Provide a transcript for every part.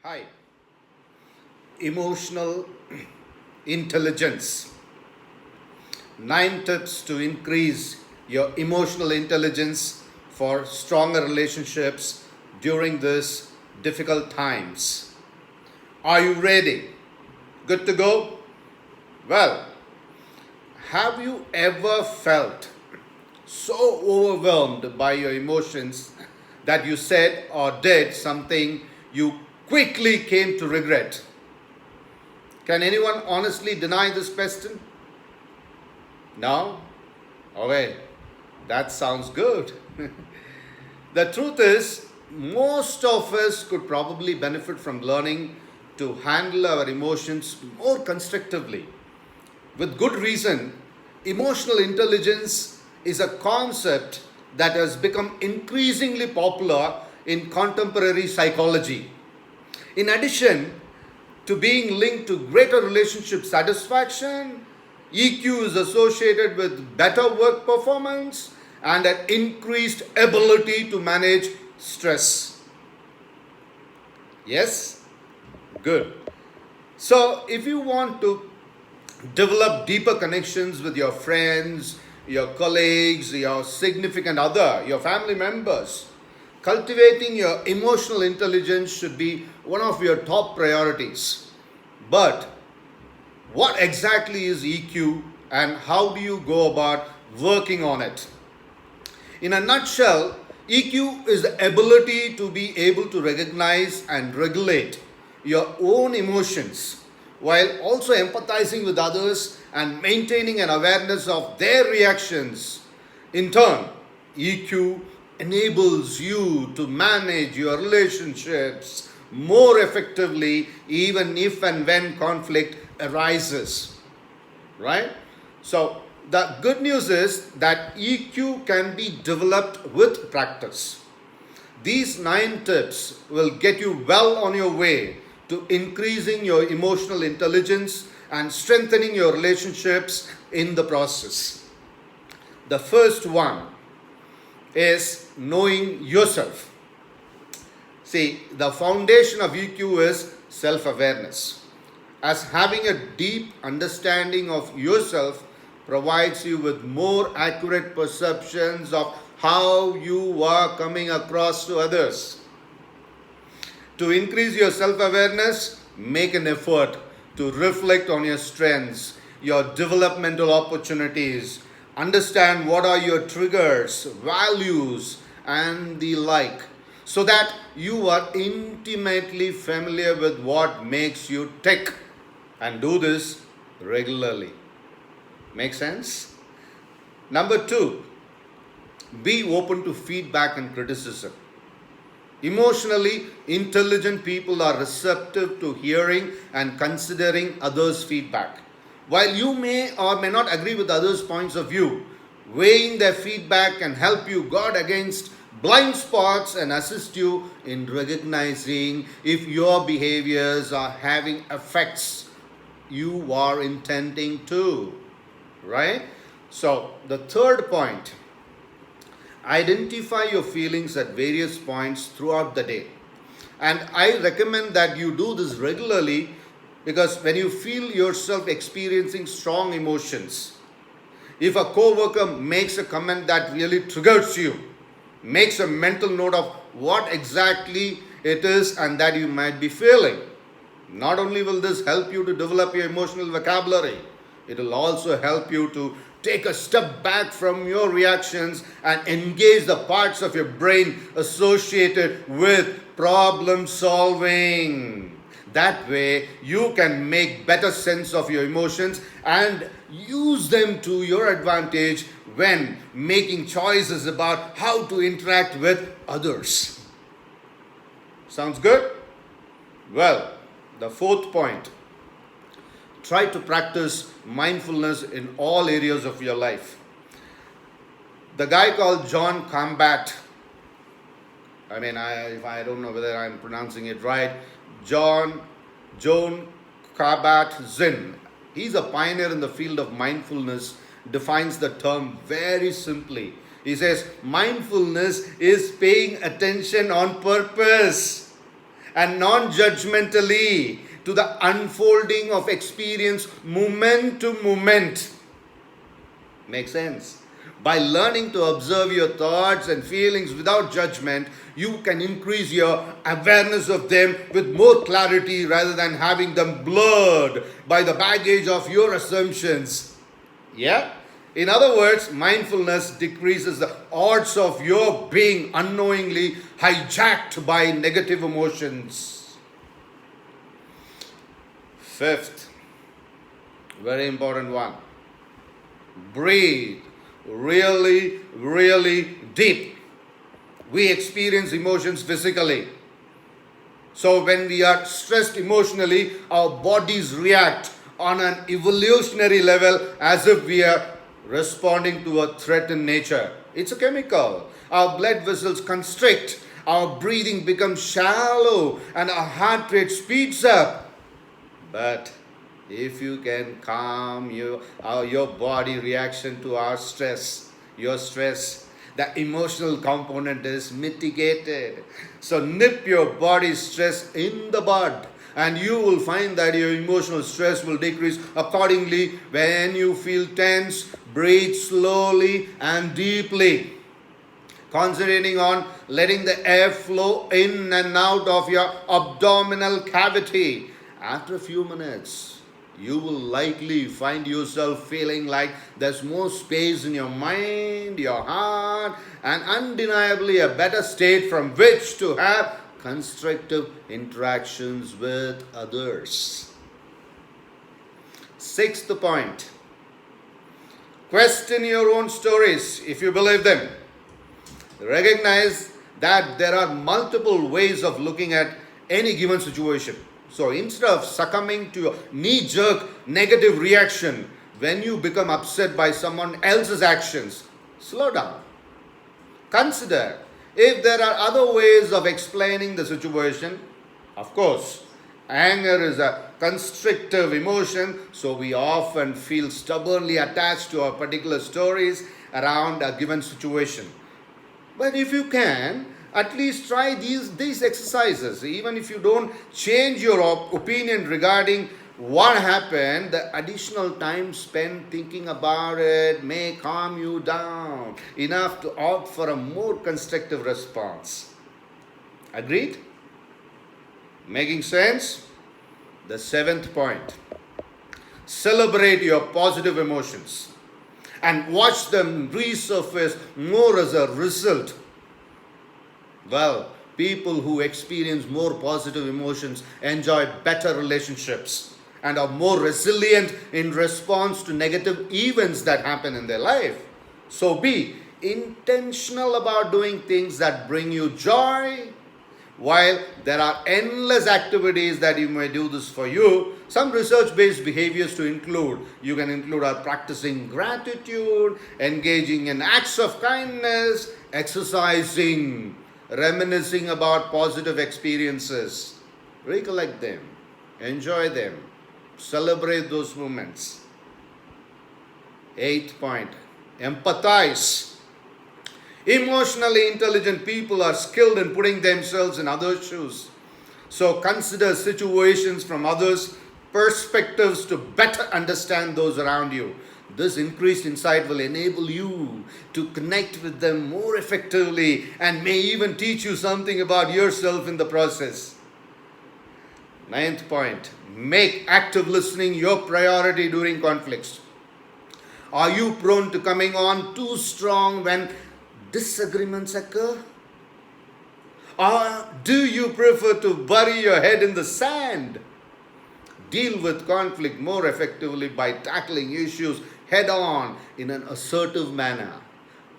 Hi, emotional intelligence. 9 tips to increase your emotional intelligence for stronger relationships during this difficult times. Are you ready? Good to go? Well, have you ever felt so overwhelmed by your emotions that you said or did something you quickly came to regret? Can anyone honestly deny this question? No? Okay, that sounds good. The truth is, most of us could probably benefit from learning to handle our emotions more constructively. With good reason, emotional intelligence is a concept that has become increasingly popular in contemporary psychology. In addition to being linked to greater relationship satisfaction, EQ is associated with better work performance and an increased ability to manage stress. Yes? Good. So, if you want to develop deeper connections with your friends, your colleagues, your significant other, your family members, cultivating your emotional intelligence should be one of your top priorities. But what exactly is EQ and how do you go about working on it? In a nutshell, EQ is the ability to be able to recognize and regulate your own emotions while also empathizing with others and maintaining an awareness of their reactions. In turn, EQ enables you to manage your relationships more effectively even if and when conflict arises, right? So the good news is that EQ can be developed with practice. These 9 tips will get you well on your way to increasing your emotional intelligence and strengthening your relationships in the process. The first one is knowing yourself. See, the foundation of EQ is self awareness, as having a deep understanding of yourself provides you with more accurate perceptions of how you are coming across to others. To increase your self awareness, make an effort to reflect on your strengths, your developmental opportunities, understand what are your triggers, values, and the like, so that you are intimately familiar with what makes you tick and do this regularly. Make sense? Number two, be open to feedback and criticism. Emotionally intelligent people are receptive to hearing and considering others' feedback. While you may or may not agree with others' points of view, weighing their feedback can help you guard against blind spots and assist you in recognizing if your behaviors are having effects you are intending to, right? So, the third point, identify your feelings at various points throughout the day. And I recommend that you do this regularly because when you feel yourself experiencing strong emotions, if a coworker makes a comment that really triggers you, makes a mental note of what exactly it is and that you might be feeling. Not only will this help you to develop your emotional vocabulary, it will also help you to take a step back from your reactions and engage the parts of your brain associated with problem solving. That way, you can make better sense of your emotions and use them to your advantage when making choices about how to interact with others. Sounds good? Well, the fourth point, try to practice mindfulness in all areas of your life. The guy called John Combat, if I don't know whether I'm pronouncing it right, Joan Kabat-Zinn. He's a pioneer in the field of mindfulness, defines the term very simply. He says, mindfulness is paying attention on purpose. and non-judgmentally to the unfolding of experience moment to moment. Make sense? By learning to observe your thoughts and feelings without judgment, you can increase your awareness of them with more clarity rather than having them blurred by the baggage of your assumptions. Yeah? In other words, mindfulness decreases the odds of your being unknowingly hijacked by negative emotions. Fifth, very important one. Breathe really, really deep. We experience emotions physically. So when we are stressed emotionally, our bodies react on an evolutionary level as if we are responding to a threat in nature. It's a chemical. Our blood vessels constrict, our breathing becomes shallow, and our heart rate speeds up. But if you can calm your body reaction to your stress, the emotional component is mitigated. So nip your body stress in the bud, and you will find that your emotional stress will decrease accordingly. When you feel tense, breathe slowly and deeply, concentrating on letting the air flow in and out of your abdominal cavity. After a few minutes, you will likely find yourself feeling like there's more space in your mind, your heart, and undeniably a better state from which to have constructive interactions with others. Sixth point, question your own stories if you believe them. Recognize that there are multiple ways of looking at any given situation. So instead of succumbing to a knee-jerk negative reaction when you become upset by someone else's actions, slow down. Consider if there are other ways of explaining the situation. Of course, anger is a constrictive emotion, so we often feel stubbornly attached to our particular stories around a given situation. But if you can, at least try these exercises. Even if you don't change your opinion regarding what happened, the additional time spent thinking about it may calm you down enough to opt for a more constructive response. Agreed? Making sense? The seventh point. Celebrate your positive emotions and watch them resurface more as a result. Well, people who experience more positive emotions enjoy better relationships and are more resilient in response to negative events that happen in their life. So be intentional about doing things that bring you joy. While there are endless activities that you may do this for you, some research-based behaviors to include, you can include are practicing gratitude, engaging in acts of kindness, exercising, reminiscing about positive experiences. Recollect them, enjoy them, celebrate those moments. Eighth point, empathize. Emotionally intelligent people are skilled in putting themselves in others' shoes. So consider situations from others' perspectives to better understand those around you. This increased insight will enable you to connect with them more effectively and may even teach you something about yourself in the process. Ninth point, make active listening your priority during conflicts. Are you prone to coming on too strong when disagreements occur? Or do you prefer to bury your head in the sand? Deal with conflict more effectively by tackling issues head on in an assertive manner,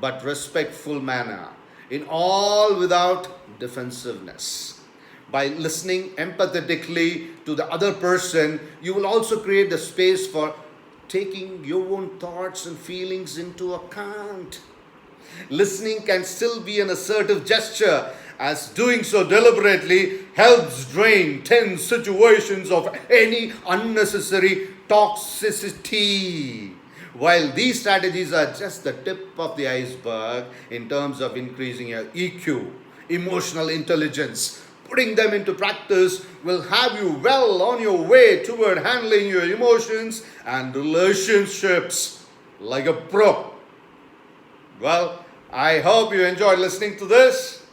but respectful manner, in all without defensiveness. By listening empathetically to the other person, you will also create the space for taking your own thoughts and feelings into account. Listening can still be an assertive gesture, as doing so deliberately helps drain tense situations of any unnecessary toxicity. While these strategies are just the tip of the iceberg in terms of increasing your EQ, emotional intelligence, putting them into practice will have you well on your way toward handling your emotions and relationships like a pro. Well, I hope you enjoyed listening to this,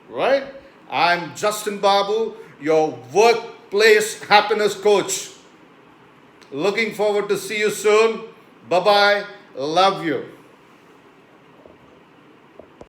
right? I'm Justin Babu, your workplace happiness coach. Looking forward to see you soon. Bye-bye. Love you.